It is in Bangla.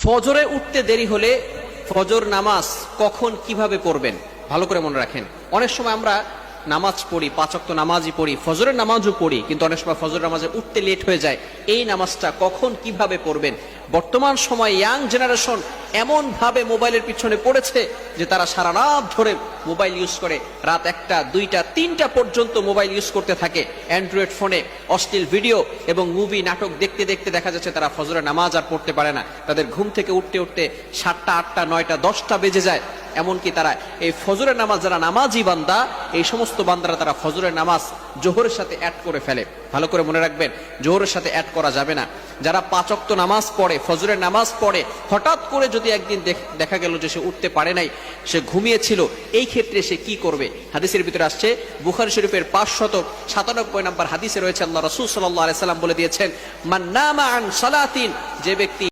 ফজরে উঠতে দেরি হলে ফজর নামাজ কখন কিভাবে পড়বেন ভালো করে মনে রাখেন। অনেক সময় আমরা নামাজ পড়ি, 5 ওয়াক্ত নামাজই পড়ি, ফজরের নামাজও পড়ি, কিন্তু অনেক সময় ফজর নামাজে উঠতে লেট হয়ে যায়। এই নামাজটা কখন কিভাবে পড়বেন? বর্তমান সময় ইয়াং জেনারেশন এমন ভাবে মোবাইলের পিছনে পড়েছে যে তারা সারা রাত ধরে মোবাইল ইউজ করে, রাত 1টা 2টা 3টা পর্যন্ত মোবাইল ইউজ করতে থাকে। অ্যান্ড্রয়েড ফোনে অশ্লীল ভিডিও এবং মুভি নাটক দেখতে দেখতে দেখা যাচ্ছে তারা ফজরের নামাজ আর পড়তে পারে না। তাদের ঘুম থেকে উঠতে উঠতে 7টা 8টা 9টা 10টা বেজে যায়। এমনকি তারা এই ফজরের নামাজ, যারা নামাজি বান্দা, এই সমস্ত বান্দারা তারা ফজরের নামাজ জোহরের সাথে অ্যাড করে ফেলে। ভালো করে মনে রাখবেন, জোহরের সাথে অ্যাড করা যাবে না। যারা 5 ওয়াক্ত নামাজ পড়ে, ফজরের নামাজ পড়ে, হঠাৎ করে যদি একদিন দেখা গেল যে সে উঠতে পারে নাই, সে ঘুমিয়েছিল, এই ক্ষেত্রে সে কি করবে? হাদিসের ভিতরে আসছে, বুখারী শরীফের 597 নম্বর হাদিসে রয়েছে, আল্লাহ রাসূল সাল্লাল্লাহু আলাইহি সাল্লাম বলে দিয়েছেন, মান নামা আন সালাতিন, যে ব্যক্তি